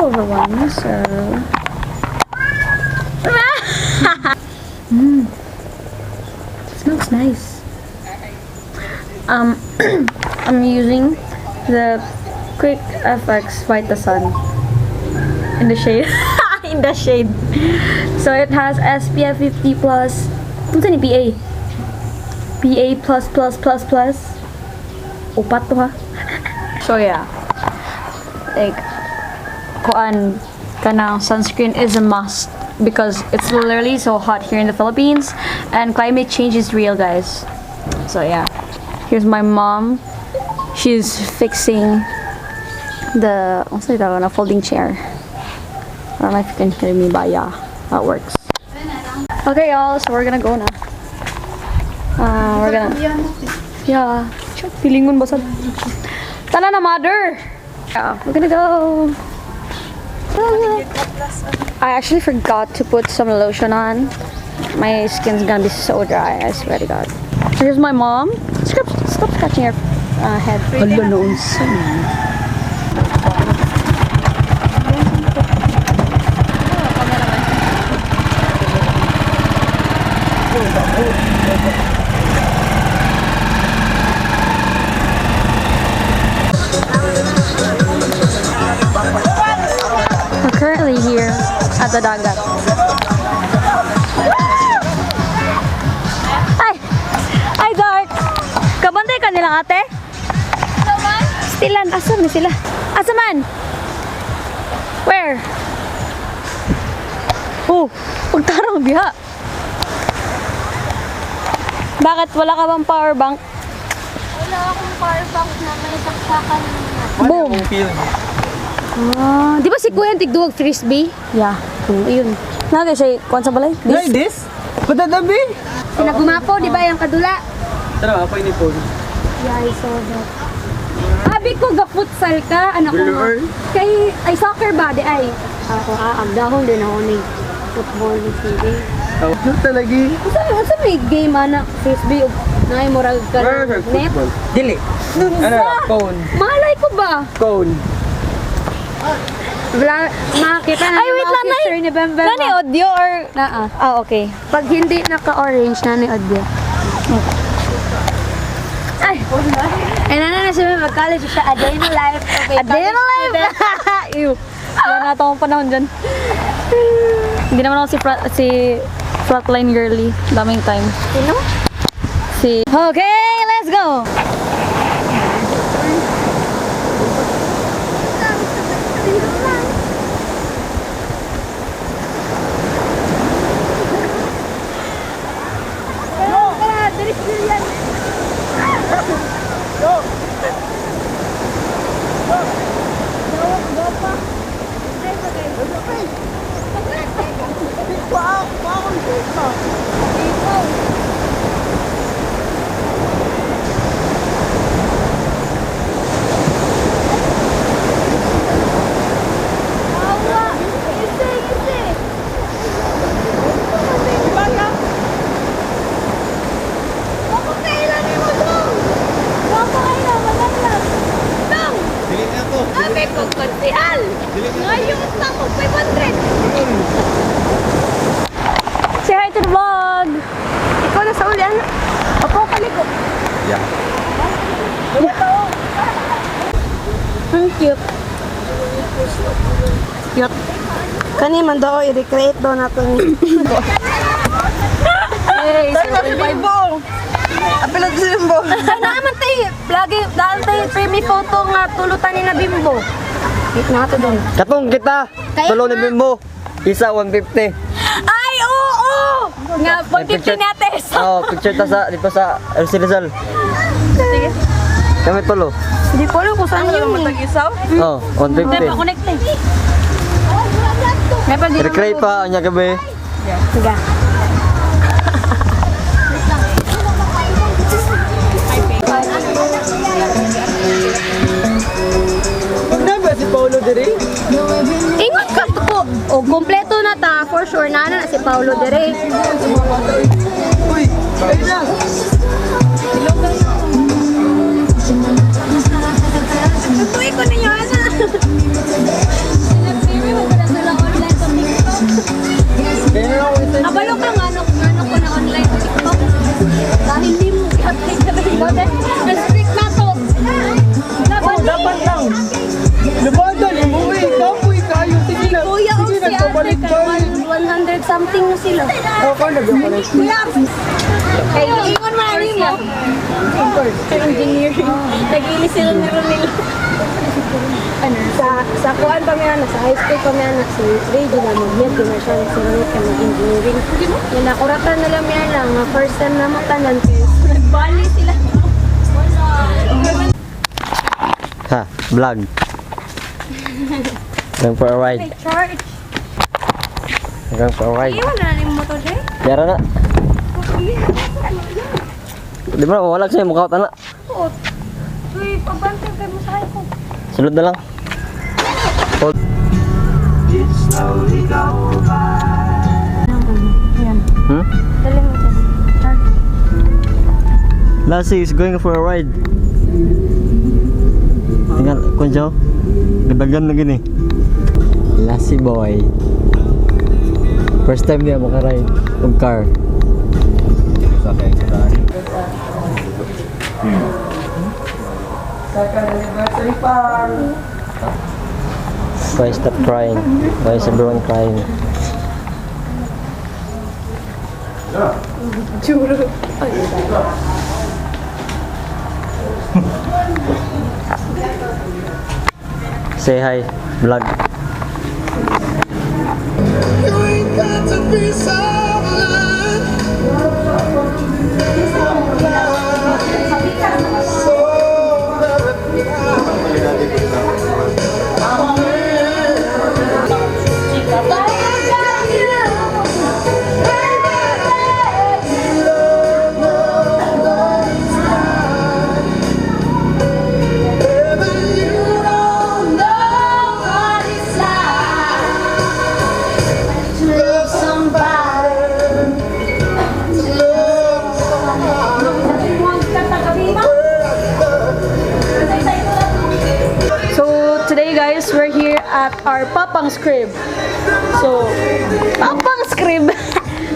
everyone, so... Smells nice. I'm using the Quick FX Vitasun in the shade. In the shade. So it has SPF 50 plus. Punta ni PA. PA plus plus plus plus. Upat to ha. So yeah. Like kuan kanang sunscreen is a must because it's literally so hot here in the Philippines and climate change is real, guys. So yeah. Here's my mom. She's fixing the folding chair. I don't know if you can hear me, but yeah, that works. Okay, y'all, so we're gonna go now. We're gonna, yeah, pilingon basad. Tala na, mother. Yeah, we're gonna go. I actually forgot to put some lotion on. My skin's gonna be so dry, I swear to God. Here's my mom. Stop scratching her head. We're currently here at the dagat. Ay, Dark! Kabantay ka nilang ate? Stilan, asan na sila? Asaman? Where? Oh, pagtarong biha. Bakit? Wala ka bang power bank? Wala akong power bank na may saksakan. Boom! Di ba si Kuya tigduwag frisbee? Yeah. Yun. Naga siya, kuwan sa balay? Like this? Patadabi? Pinagumapo, di ba yung kadula? Tara, ako inipon. Yeah, I saw that. Abi ko, ga-futsal ka, anak ko. Blur. Kay, ay soccer ba, di ay? Ako, agdahon din ako ni football ni TV. Ano talaga? Saan may game, anak? Frisbee, na moral ka Where net? football? Dili. Ano na? Cone. Malay ko ba? Cone. Wala, makakita na Ay, wait lang, officer ni Bembe. Nani audio or... Naa. okay. Pag hindi naka-orange, nani audio. Ay! Ay, na siya mag-college siya. A day na life. Okay, A day in a life! Ew. Wala na akong panahon dyan. Hindi naman ako si frontline girly. Daming time. Sino? Okay, let's go! Say hi to the vlog! Ikaw na sa ulian. Opo, kaliko. Yeah. Ang cute. Cute. Kani man daw, i-recreate daw nato ni. Hey, Bimbo! Apelot si Bimbo! Ay, naman tayo. Lagi, dahil tayo premi photo nga tulutan ni na Bimbo. Wait na ito doon. Katong kita! Kaya Tulo ni nga. Bimbo! Isa 150. Ay, oo! Nga, 150 natin. Oo, picture ta sa, dito sa LC Rizal. Sige. Kami tulo. Hindi ko alam kung saan yun eh. Mag-isaw? Oo, 150. Connect na eh. May pag Recreate pa, anya gabi. Sige. Huwag ba si Paulo Diri? Ingat ka po. O, kompleto na ta. For sure, na si Paulo Dere. Uy! Ayun lang! Tutuloy ko ninyo, ana. something na sila. Kay ingon man ni mo. Engineering. Nag-ilis sila ni Ronel. Sa kuan pa may anak, sa high school pa may anak, si Reggie na mag-med, commercial, si Ronel ka mag-engineering. Yung nakuratan na lang yan lang, first time na matanan, nagbali sila. Ha, vlog. Going for a ride. May charge. Going for a ride. Iwan na rin mo to, Jay. Yara na. Di ba, mawala sa'yo, mukha ka na. Uy, pabantay kayo mo sa ko. Sulod na lang. Hold. Yan. Hmm? Dali mo dyan. Charge. Lassie is going for a ride. Tingnan, kunjo. Gadagan na gini. Lassie boy. First time niya makaride ng car. Why stop crying? Why is everyone crying? Say hi, vlog. Today guys, we're here at our Papang's crib. So, Papang's crib.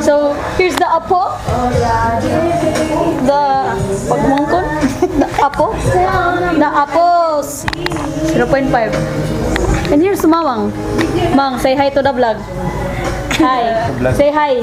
So, here's the apo. The pagmangkon. The apo. The apples. 0.5. And here's Mamang. Mang, say hi to the vlog. Hi. Say hi.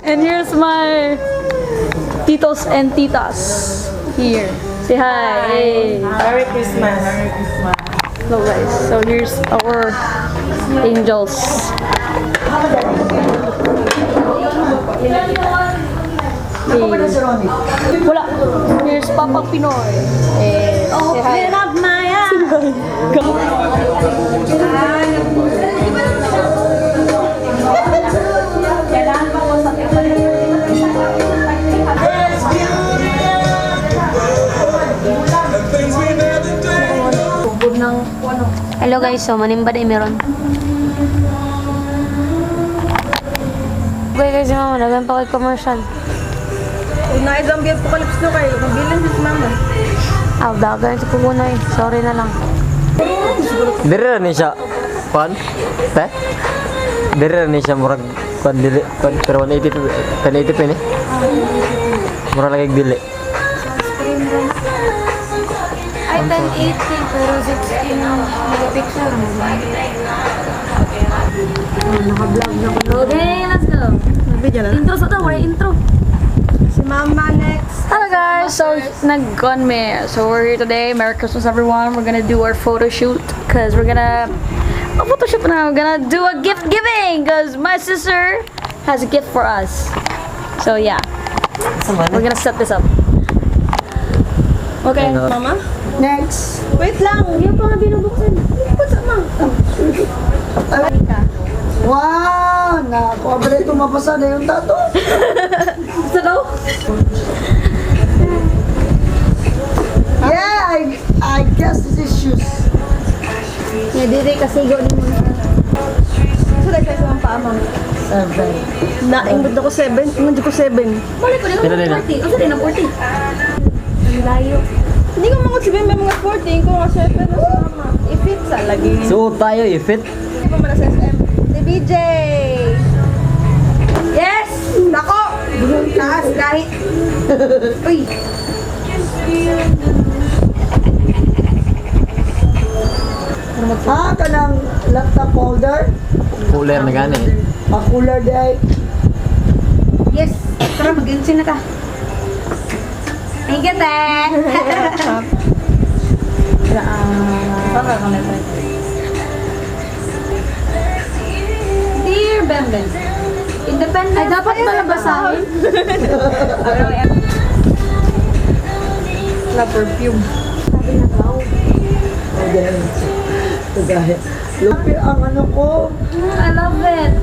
And here's my titos and titas here. Say hi. Hey. Merry Christmas. Merry Christmas. Hello guys. So here's our angels. Hey. Wala. Here's Papa Pinoy. Hey. Say hi. Hello guys, so manimba day meron. Okay guys, yung mama, nagan pa kay commercial. Kung na-zombie apocalypse na kayo, mabilin si mama. Dagan sa kukunay. Sorry na lang. Diri na siya. Pan? Te? Diri na siya murag pan dili pan pero 180 pa ni. Murag lagi dili. Ay, 1080 pero 16 megapixel. Naka-vlog na ko. Okay, let's go. Video na. Intro sa to, wala intro. Si mama next. Hello guys, so nag-gun me. So we're here today. Merry Christmas everyone. We're gonna do our photo shoot because we're gonna photo shoot now. We're gonna do a gift giving because my sister has a gift for us. So yeah, we're gonna set this up. Okay, Mama? next. Wait lang. Yung pa nga binubuksan. What's up, ma'am? Wow! Nakakabala ito mapasa na yung tato. Gusto daw? Yeah, I guess this is shoes. Nga diri kasigo ni mo. So, like, sa mga paa, ma'am. 7. Naingod ako 7. Ingod ko 7. Balik ko din Pila din na? 40. Ano din na 40? Ang layo. Hindi ko mga 7, may mga 14. Kung nga 7 na sa mama. I-fit sa lagi. Suot tayo, i-fit. Hindi pa man sa SM. Si BJ! Yes! Nako! Taas kahit. Uy! Ah, kanang laptop holder. Cooler na gani. A cooler day. Yes! Tara, mag-insin na ka. Thank you, te! Dear Bemben, independent. Ay, dapat pala basahin. Na perfume. Okay. Tagay. Lupi ang ano ko. I love it.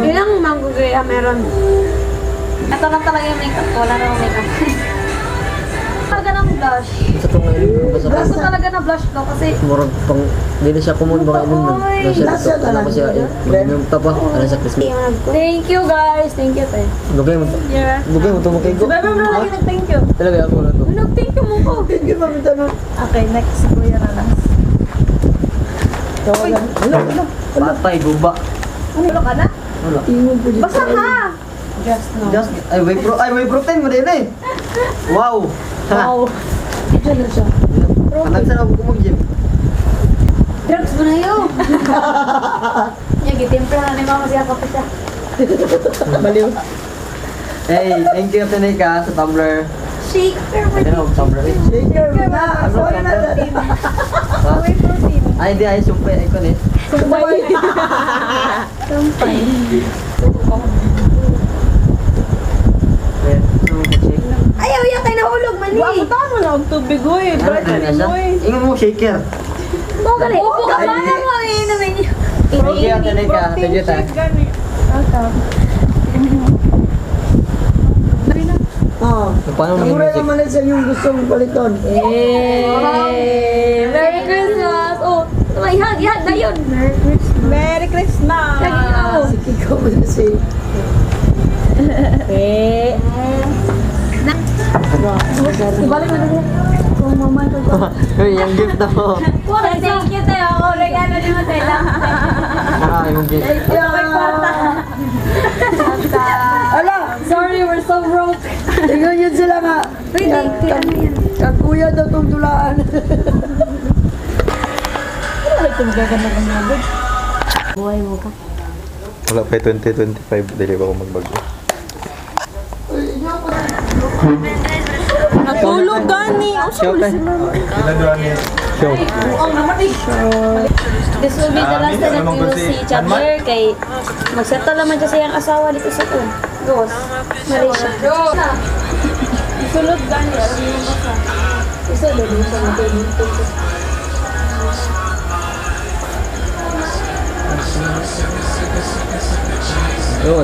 Ilang mango kaya meron? Ito lang talaga yung makeup ko. Wala na akong makeup. Talaga ng blush. Sa tong ilong basa Gusto ko. talaga na blush ko kasi Murag pang dili siya kumon baka ilong nun. Nasa Ano ko siya yung tapa. Ano sa Christmas. thank you guys. Thank you, te. Lugay mo. Yeah. Lugay mo to mo kay go. Bebe mo lagi nag-thank you. Talaga ako na to. Nag-thank you mo ko. Hindi pa mo tanong. Okay, next Kuya Ranas. Tawagan. Wala. Patay guba. Ano ka na? Wala. Tingog ko dito. Basta ha! Just no. Just ay whey protein mo din eh. Wow. Wow. Ito na siya. Kanang sarap ko mag-gym. Drugs mo na yun. Yung gitimpla na ni mama siya kapit siya. Baliw. Hey, thank you Tanika sa Tumblr. Shaker. Ano Tumblr? Shaker mo na. Ako na na. Ha? Ay, di ay sumpay ay ko ni. Sampay. Ayaw, yan kayo nahulog, mali. Wala mo tama na ang tubig, oy. Bright na rin, oy. Ingon mo shaker. Upo ka ba na mo inumin niyo? Okay, Tanika. Sige ta. Ah. Paano mo Mura music? naman sa yung gustong baliton. Merry Christmas. Oh, ihag na yun. Merry Christmas! Lagi ako. Ikaw mo na si... Ibalik mo na siya. Kung mamay ko. Uy, yung gift na po. Thank you tayo. Ako, regalo ni mo tayo. Yung gift. Ala! Sorry, we're so broke. Tingnan yun sila nga. Kakuya daw itong tulaan. Wala pa 2025, dili ba ako magbago? Natulog gani! Show ka. Show. This will be the last time that we will see each other. Kay magsettle naman siya sa iyang asawa dito sa to. Gos. Marisha. Sulod gani! Alam mo ba sa? Isa doon sa mga